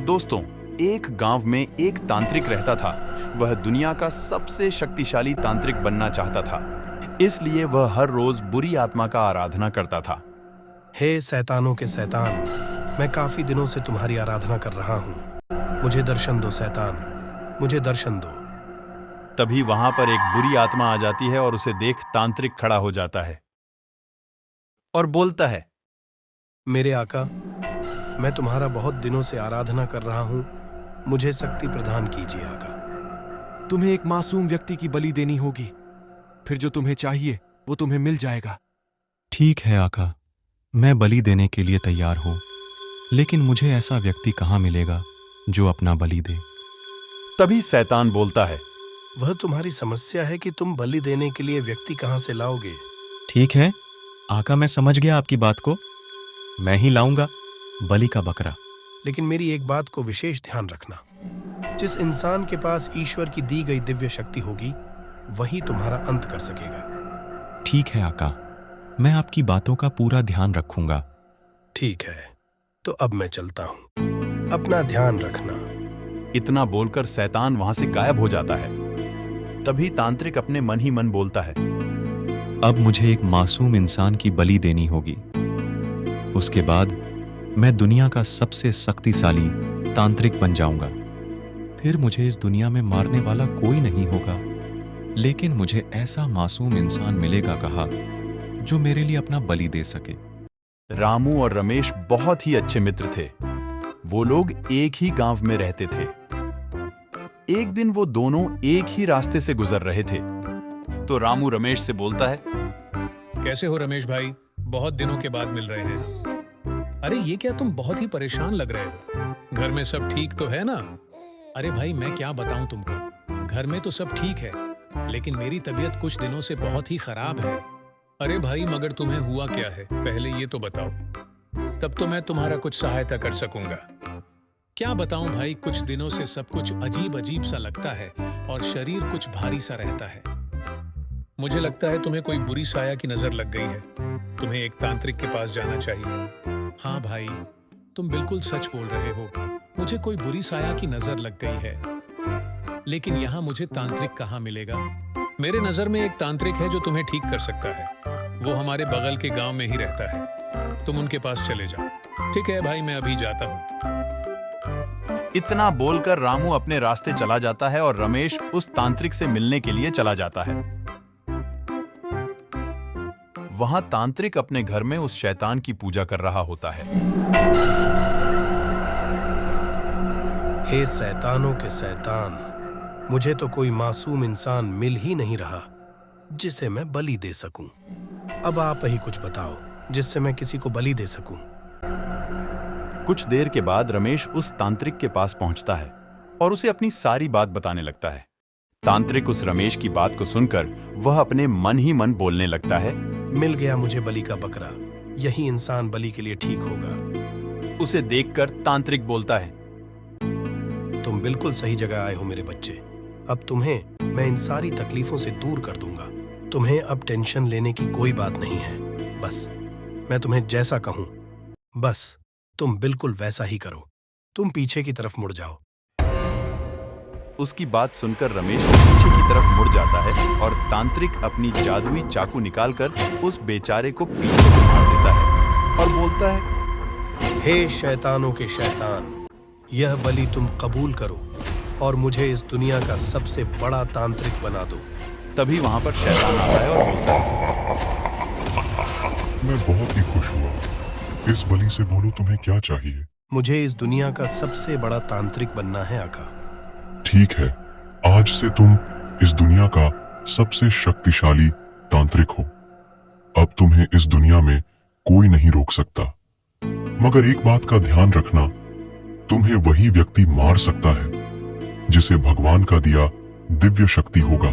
दोस्तों, एक गांव में एक तांत्रिक रहता था। वह दुनिया का सबसे शक्तिशाली तांत्रिक बनना चाहता था, इसलिए वह हर रोज बुरी आत्मा का आराधना करता था। हे शैतानों के शैतान, मैं काफी दिनों से तुम्हारी आराधना कर रहा हूँ। मुझे दर्शन दो शैतान, मुझे दर्शन दो। तभी वहां पर एक बुरी आत्मा आ जाती है और उसे देख तांत्रिक खड़ा हो जाता है और बोलता है, मेरे आका, मैं तुम्हारा बहुत दिनों से आराधना कर रहा हूँ, मुझे शक्ति प्रदान कीजिए आका। तुम्हें एक मासूम व्यक्ति की बलि देनी होगी, फिर जो तुम्हें चाहिए वो तुम्हें मिल जाएगा। ठीक है आका, मैं बलि देने के लिए तैयार हूं, लेकिन मुझे ऐसा व्यक्ति कहाँ मिलेगा जो अपना बलि दे। तभी शैतान बोलता है, वह तुम्हारी समस्या है कि तुम बलि देने के लिए व्यक्ति कहाँ से लाओगे। ठीक है आका, मैं समझ गया आपकी बात को। मैं ही लाऊंगा बलि का बकरा। लेकिन मेरी एक बात को विशेष ध्यान रखना, जिस इंसान के पास ईश्वर की दी गई दिव्य शक्ति होगी वही तुम्हारा अंत कर सकेगा। ठीक है आका, मैं आपकी बातों का पूरा ध्यान रखूंगा। ठीक है, तो अब मैं चलता हूं, अपना ध्यान रखना। इतना बोलकर शैतान वहां से गायब हो जाता है। तभी तांत्रिक अपने मन ही मन बोलता है, अब मुझे एक मासूम इंसान की बलि देनी होगी। उसके बाद मैं दुनिया का सबसे शक्तिशाली तांत्रिक बन जाऊंगा। फिर मुझे इस दुनिया में मारने वाला कोई नहीं होगा, लेकिन मुझे ऐसा मासूम इंसान मिलेगा कहा जो मेरे लिए अपना बलि दे सके। रामू और रमेश बहुत ही अच्छे मित्र थे। वो लोग एक ही गांव में रहते थे। एक दिन वो दोनों एक ही रास्ते से गुजर रहे थे, तो रामू रमेश से बोलता है, कैसे हो रमेश भाई, बहुत दिनों के बाद मिल रहे हैं। अरे ये क्या, तुम बहुत ही परेशान लग रहे हो। घर में सब ठीक तो है ना? अरे भाई मैं क्या बताऊं तुमको, घर में तो सब ठीक है, लेकिन मेरी तबीयत कुछ दिनों से बहुत ही खराब है। अरे भाई मगर तुम्हें हुआ क्या है, पहले ये तो बताओ, तब तो मैं तुम्हारा कुछ सहायता कर सकूंगा। क्या बताऊं भाई, कुछ दिनों से सब कुछ अजीब अजीब सा लगता है और शरीर कुछ भारी सा रहता है। मुझे लगता है तुम्हें कोई बुरी साया की नजर लग गई है। तुम्हें एक तांत्रिक के पास जाना चाहिए। हाँ भाई, तुम बिल्कुल सच बोल रहे हो, मुझे कोई बुरी साया की नजर लग गई है, लेकिन यहाँ मुझे तांत्रिक कहाँ मिलेगा? मेरे नजर में एक तांत्रिक है जो तुम्हें ठीक कर सकता है। वो हमारे बगल के गांव में ही रहता है, तुम उनके पास चले जाओ। ठीक है भाई, मैं अभी जाता हूँ। इतना बोलकर रामू अपने रास्ते चला जाता है और रमेश उस तांत्रिक से मिलने के लिए चला जाता है। वहां तांत्रिक अपने घर में उस शैतान की पूजा कर रहा होता है। हे शैतानों के शैतान, मुझे तो कोई मासूम इंसान मिल ही नहीं रहा जिसे मैं बलि दे सकूं। अब आप ही कुछ बताओ जिससे मैं किसी को बलि दे सकूं। कुछ देर के बाद रमेश उस तांत्रिक के पास पहुंचता है और उसे अपनी सारी बात बताने लगता है। तांत्रिक उस रमेश की बात को सुनकर वह अपने मन ही मन बोलने लगता है, मिल गया मुझे बलि का बकरा, यही इंसान बलि के लिए ठीक होगा। उसे देखकर तांत्रिक बोलता है, तुम बिल्कुल सही जगह आए हो मेरे बच्चे। अब तुम्हें मैं इन सारी तकलीफों से दूर कर दूंगा। तुम्हें अब टेंशन लेने की कोई बात नहीं है। बस मैं तुम्हें जैसा कहूं, बस तुम बिल्कुल वैसा ही करो। तुम पीछे की तरफ मुड़ जाओ। उसकी बात सुनकर रमेश पीछे की तरफ मुड़ जाता है और तांत्रिक अपनी जादुई चाकू निकालकर उस बेचारे को पीछे से मार देता है और बोलता है, हे शैतानों के शैतान, यह बलि तुम कबूल करो और मुझे इस दुनिया का सबसे बड़ा तांत्रिक बना दो। तभी वहां पर शैतान आता है और बोलता है, मैं बहुत ही खुश हुआ। इस बलि से बोलो तुम्हें क्या चाहिए। मुझे इस दुनिया का सबसे बड़ा तांत्रिक बनना है आका। ठीक है, आज से तुम इस दुनिया का सबसे शक्तिशाली तांत्रिक हो। अब तुम्हें इस दुनिया में कोई नहीं रोक सकता। मगर एक बात का ध्यान रखना, तुम्हें वही व्यक्ति मार सकता है जिसे भगवान का दिया दिव्य शक्ति होगा।